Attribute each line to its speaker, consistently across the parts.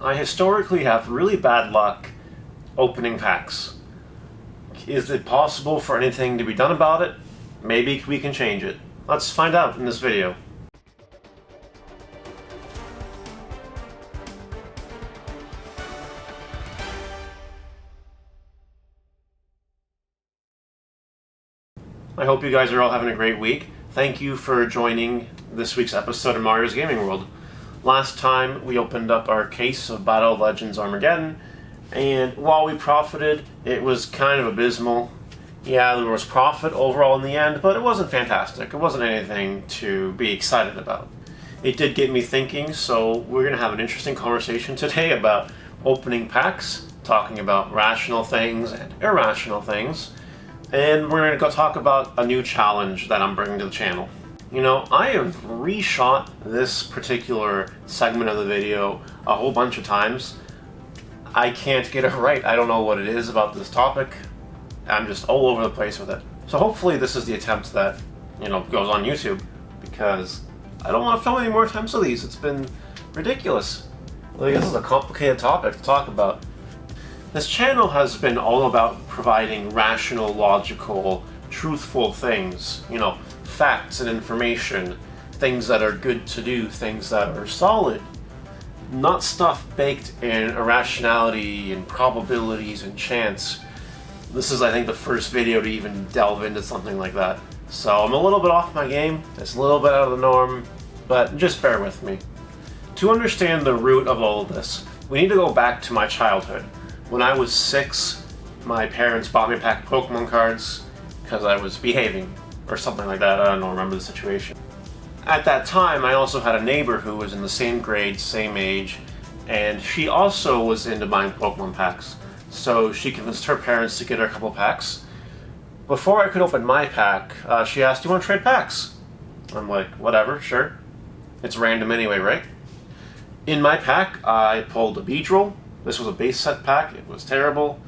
Speaker 1: I historically have really bad luck opening packs. Is it possible for anything to be done about it? Maybe we can change it. Let's find out in this video. I hope you guys are all having a great week. Thank you for joining this week's episode of Mario's Gaming World. Last time we opened up our case of Battle of Legends Armageddon, and while we profited, it was kind of abysmal. Yeah, there was profit overall in the end, but it wasn't fantastic. It wasn't anything to be excited about. It did get me thinking, so we're going to have an interesting conversation today about opening packs, talking about rational things and irrational things, and we're going to go talk about a new challenge that I'm bringing to the channel. You know, I have reshot this particular segment of the video a whole bunch of times. I can't get it right. I don't know what it is about this topic. I'm just all over the place with it. So hopefully this is the attempt that, goes on YouTube, because I don't want to film any more attempts of these. It's been ridiculous. Like, this is a complicated topic to talk about. This channel has been all about providing rational, logical, truthful things, facts and information, things that are good to do, things that are solid, not stuff baked in irrationality and probabilities and chance. This is, I think, the first video to even delve into something like that. So I'm a little bit off my game, it's a little bit out of the norm, but just bear with me. To understand the root of all of this, we need to go back to my childhood. When I was 6, my parents bought me a pack of Pokemon cards because I was behaving, or something like that. I don't remember the situation. At that time, I also had a neighbor who was in the same grade, same age, and she also was into buying Pokemon packs. So she convinced her parents to get her a couple packs. Before I could open my pack, she asked, "Do you want to trade packs?" I'm like, whatever, sure. It's random anyway, right? In my pack, I pulled a Beedrill. This was a base set pack. It was terrible.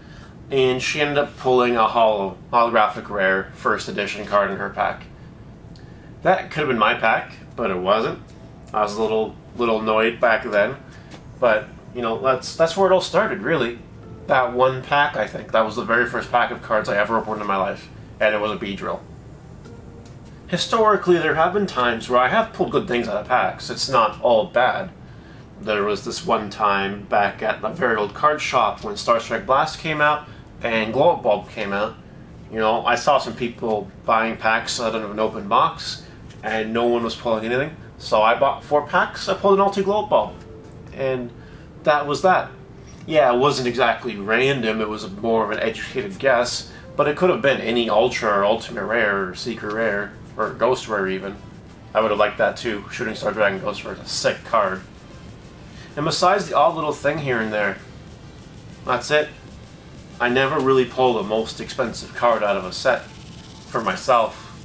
Speaker 1: And she ended up pulling a holographic rare first edition card in her pack. That could have been my pack, but it wasn't. I was a little annoyed back then. But, that's where it all started, really. That one pack, I think. That was the very first pack of cards I ever opened in my life. And it was a Beedrill. Historically, there have been times where I have pulled good things out of packs. It's not all bad. There was this one time back at a very old card shop when Star Strike Blast came out and Glow Up Bulb came out. I saw some people buying packs out of an open box and no one was pulling anything. So I bought 4 packs, I pulled an Ulti Glow Up Bulb. And that was that. Yeah, it wasn't exactly random, it was more of an educated guess, but it could have been any Ultra or Ultimate Rare or Secret Rare, or Ghost Rare even. I would have liked that too. Shooting Star Dragon Ghost Rare is a sick card. And besides the odd little thing here and there, that's it. I never really pulled the most expensive card out of a set for myself.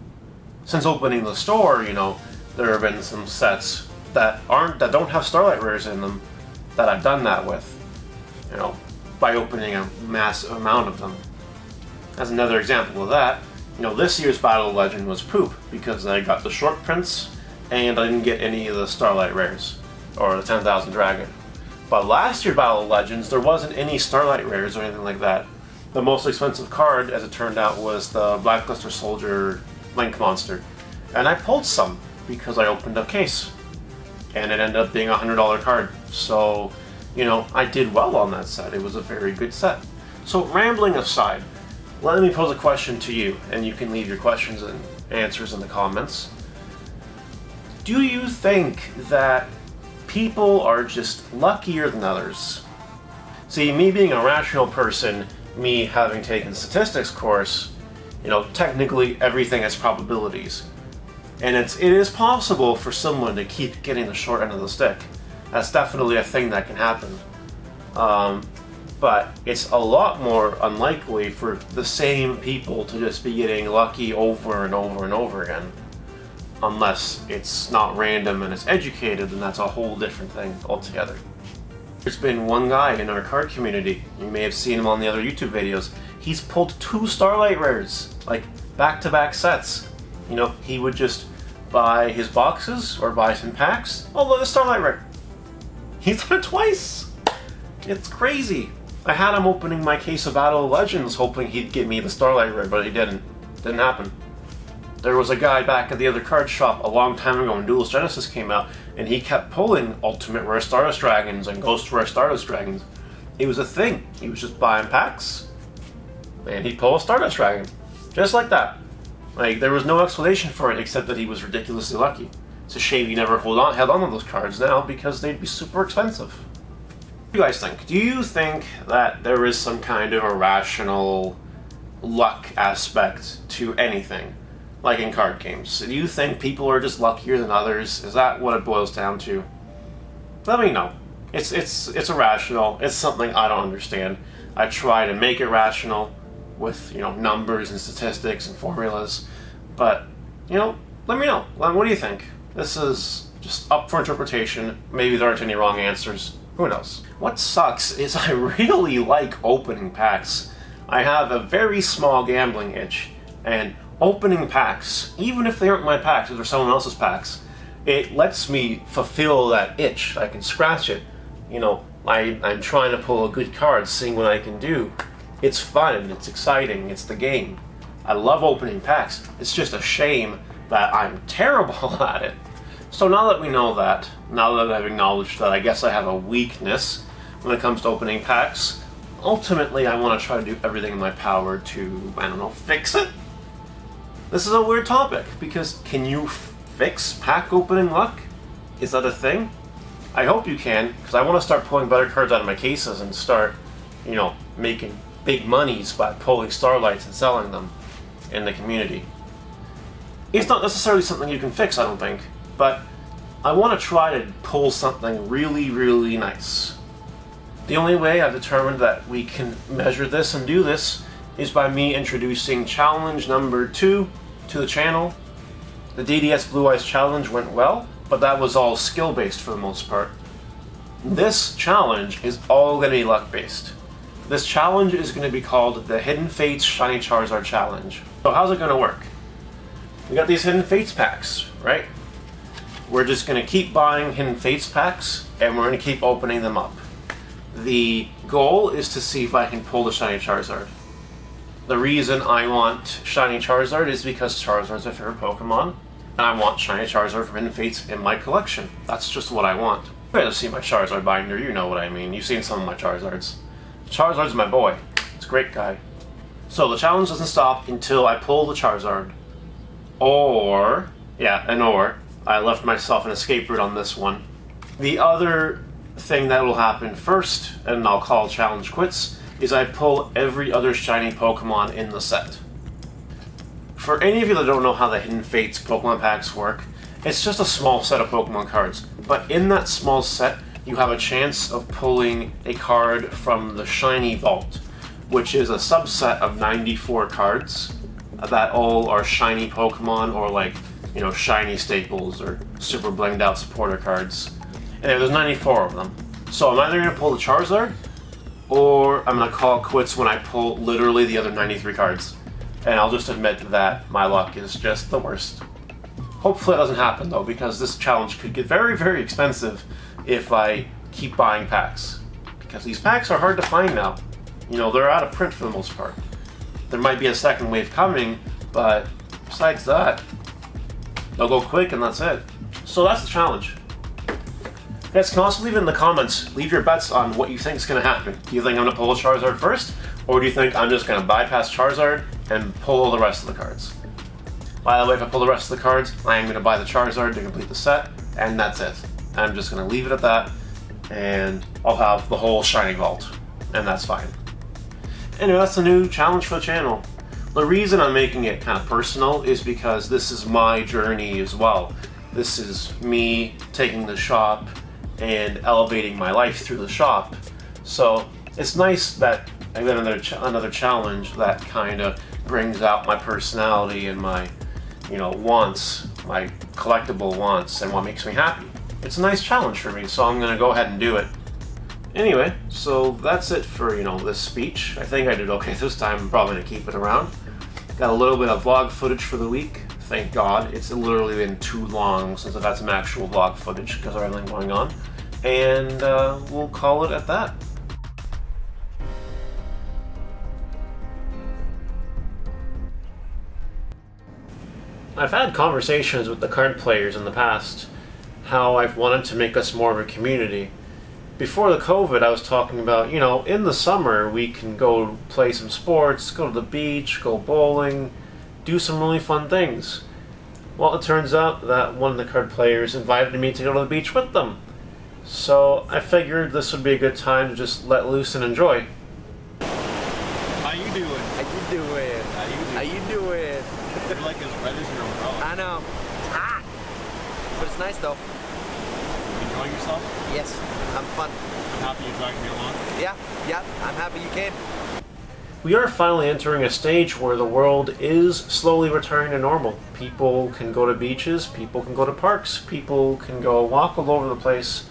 Speaker 1: Since opening the store, there have been some sets that don't have Starlight Rares in them that I've done that with, by opening a massive amount of them. As another example of that, this year's Battle of Legend was poop because I got the short prints and I didn't get any of the Starlight Rares. Or the 10,000 Dragon. But last year Battle of Legends, there wasn't any Starlight Rares or anything like that. The most expensive card, as it turned out, was the Blackluster Soldier Link Monster. And I pulled some, because I opened a case. And it ended up being a $100 card. So, I did well on that set. It was a very good set. So, rambling aside, let me pose a question to you, and you can leave your questions and answers in the comments. Do you think that people are just luckier than others? See, me being a rational person, me having taken statistics course, technically everything has probabilities. And it is possible for someone to keep getting the short end of the stick. That's definitely a thing that can happen. But it's a lot more unlikely for the same people to just be getting lucky over and over and over again. Unless it's not random and it's educated, then that's a whole different thing altogether. There's been one guy in our card community, you may have seen him on the other YouTube videos, he's pulled 2 Starlight Rares, like back-to-back sets. He would just buy his boxes or buy some packs. Oh, look, a Starlight Rare. He's done it twice! It's crazy. I had him opening my case of Battle of Legends hoping he'd give me the Starlight Rare, but he didn't. Didn't happen. There was a guy back at the other card shop a long time ago when Duelist Genesis came out, and he kept pulling Ultimate Rare Stardust Dragons and Ghost Rare Stardust Dragons. It was a thing. He was just buying packs, and he'd pull a Stardust Dragon. Just like that. Like, there was no explanation for it except that he was ridiculously lucky. It's a shame he never held on to those cards now because they'd be super expensive. What do you guys think? Do you think that there is some kind of irrational luck aspect to anything, like in card games? Do you think people are just luckier than others? Is that what it boils down to? Let me know. It's irrational. It's something I don't understand. I try to make it rational with, numbers and statistics and formulas, but, let me know. What do you think? This is just up for interpretation. Maybe there aren't any wrong answers. Who knows? What sucks is I really like opening packs. I have a very small gambling itch, and opening packs, even if they aren't my packs, if they're someone else's packs, it lets me fulfill that itch. I can scratch it. I'm trying to pull a good card, seeing what I can do. It's fun, it's exciting, it's the game. I love opening packs. It's just a shame that I'm terrible at it. So now that we know that, now that I've acknowledged that I guess I have a weakness when it comes to opening packs, ultimately I want to try to do everything in my power to, fix it? This is a weird topic, because can you fix pack opening luck? Is that a thing? I hope you can, because I want to start pulling better cards out of my cases and start, making big monies by pulling Starlights and selling them in the community. It's not necessarily something you can fix, I don't think, but I want to try to pull something really, really nice. The only way I've determined that we can measure this and do this is by me introducing challenge number 2 to the channel. The DDS Blue Eyes challenge went well, but that was all skill-based for the most part. This challenge is all going to be luck-based. This challenge is going to be called the Hidden Fates Shiny Charizard Challenge. So how's it going to work? We got these Hidden Fates packs, right? We're just going to keep buying Hidden Fates packs, and we're going to keep opening them up. The goal is to see if I can pull the Shiny Charizard. The reason I want Shiny Charizard is because Charizard's my favorite Pokemon, and I want Shiny Charizard from Hidden Fates in my collection. That's just what I want. You guys have seen my Charizard binder, you know what I mean. You've seen some of my Charizards. Charizard's my boy. It's a great guy. So the challenge doesn't stop until I pull the Charizard. Or, I left myself an escape route on this one. The other thing that will happen first, and I'll call challenge quits, is I pull every other shiny Pokemon in the set. For any of you that don't know how the Hidden Fates Pokemon packs work, it's just a small set of Pokemon cards. But in that small set, you have a chance of pulling a card from the Shiny Vault, which is a subset of 94 cards that all are shiny Pokemon or shiny staples or super blinged out supporter cards. And there's 94 of them. So I'm either going to pull the Charizard, or I'm going to call it quits when I pull literally the other 93 cards. And I'll just admit that my luck is just the worst. Hopefully it doesn't happen though, because this challenge could get very, very expensive if I keep buying packs. Because these packs are hard to find now. They're out of print for the most part. There might be a second wave coming, but besides that, they'll go quick and that's it. So that's the challenge. You guys can also leave it in the comments. Leave your bets on what you think is going to happen. Do you think I'm going to pull a Charizard first? Or do you think I'm just going to bypass Charizard and pull all the rest of the cards? By the way, if I pull the rest of the cards, I'm going to buy the Charizard to complete the set, and that's it. I'm just going to leave it at that, and I'll have the whole Shiny Vault, and that's fine. Anyway, that's a new challenge for the channel. The reason I'm making it kind of personal is because this is my journey as well. This is me taking the shop and elevating my life through the shop. So it's nice that I get another challenge that kind of brings out my personality and my, wants, my collectible wants, and what makes me happy. It's a nice challenge for me, so I'm going to go ahead and do it. Anyway, so that's it for, this speech. I think I did okay this time. I'm probably going to keep it around. Got a little bit of vlog footage for the week. Thank God. It's literally been too long since I've had some actual vlog footage because of everything going on. And we'll call it at that. I've had conversations with the card players in the past, how I've wanted to make us more of a community. Before the COVID, I was talking about, in the summer we can go play some sports, go to the beach, go bowling, do some really fun things. Well, it turns out that one of the card players invited me to go to the beach with them. So I figured this would be a good time to just let loose and enjoy.
Speaker 2: How you doing?
Speaker 3: How you doing? How you doing?
Speaker 2: You're like as red as your umbrella.
Speaker 3: I know. It's hot. But it's nice though.
Speaker 2: Enjoying yourself?
Speaker 3: Yes. Having fun.
Speaker 2: I'm happy you're dragging me along.
Speaker 3: Yeah. I'm happy you came.
Speaker 1: We are finally entering a stage where the world is slowly returning to normal. People can go to beaches, people can go to parks, people can go walk all over the place,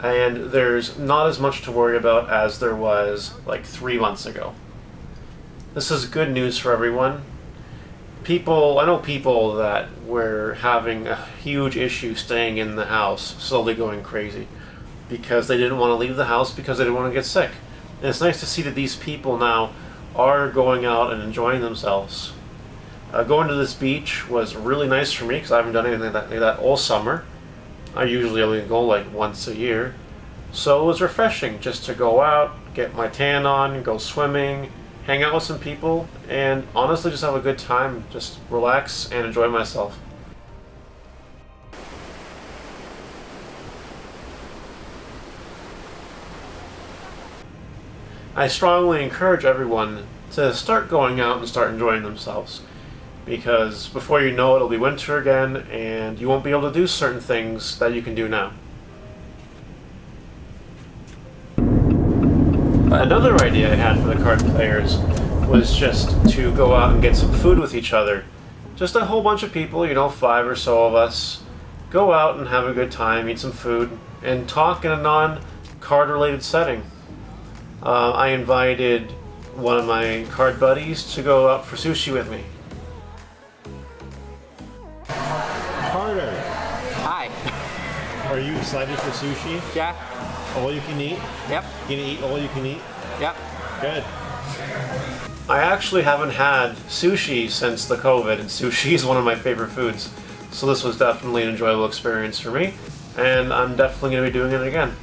Speaker 1: and there's not as much to worry about as there was like 3 months ago. This is good news for everyone. I know people that were having a huge issue staying in the house, slowly going crazy, because they didn't want to leave the house because they didn't want to get sick. And it's nice to see that these people now are going out and enjoying themselves. Going to this beach was really nice for me because I haven't done anything like that all summer. I usually only go like once a year. So it was refreshing just to go out, get my tan on, go swimming, hang out with some people, and honestly just have a good time, just relax and enjoy myself. I strongly encourage everyone to start going out and start enjoying themselves, because before you know it, it'll be winter again and you won't be able to do certain things that you can do now. Another idea I had for the card players was just to go out and get some food with each other. Just a whole bunch of people, 5 or so of us, go out and have a good time, eat some food, and talk in a non-card related setting. I invited one of my card buddies to go out for sushi with me.
Speaker 2: Carter,
Speaker 3: Hi.
Speaker 2: are you excited for sushi?
Speaker 3: Yeah.
Speaker 2: All you can eat?
Speaker 3: Yep.
Speaker 2: You gonna eat all you can eat?
Speaker 3: Yep.
Speaker 2: Good.
Speaker 1: I actually haven't had sushi since the COVID, and sushi is one of my favorite foods. So this was definitely an enjoyable experience for me, and I'm definitely going to be doing it again.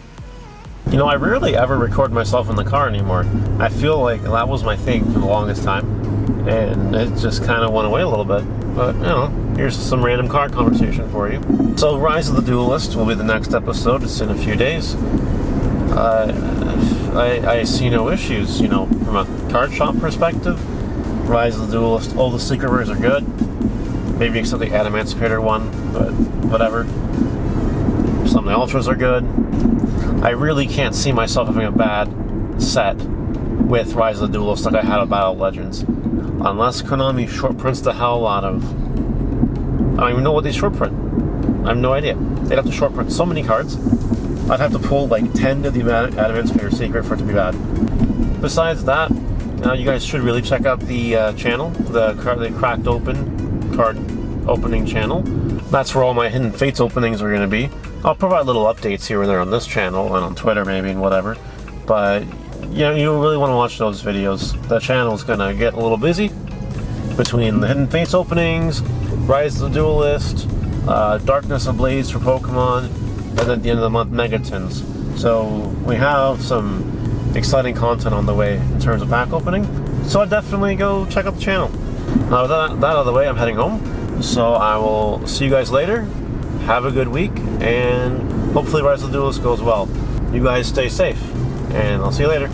Speaker 1: I rarely ever record myself in the car anymore. I feel like that was my thing for the longest time, and it just kind of went away a little bit. But, here's some random car conversation for you. So Rise of the Duelist will be the next episode. It's in a few days. I see no issues, from a card shop perspective. Rise of the Duelist, all the secret rares are good. Maybe except the Adamantipator one, but whatever. Some of the Ultras are good. I really can't see myself having a bad set with Rise of the Duelist like I had with Battle of Legends. Unless Konami short prints the hell out of... I don't even know what they short print. I have no idea. They'd have to short print so many cards. I'd have to pull like 10 to the Adamantipator secret for it to be bad. Besides that, you guys should really check out the channel, the Cracked Open card opening channel. That's where all my Hidden Fates openings are going to be. I'll provide little updates here and there on this channel and on Twitter maybe and whatever. But you really want to watch those videos. The channel's going to get a little busy between the Hidden Fates openings, Rise of the Duelist, Darkness Ablaze for Pokemon, and then at the end of the month, Megatons. So we have some exciting content on the way in terms of pack opening. So I'd definitely go check out the channel. Now with that out of the way, I'm heading home. So I will see you guys later. Have a good week, and hopefully Rise of the Duelist goes well. You guys stay safe, and I'll see you later.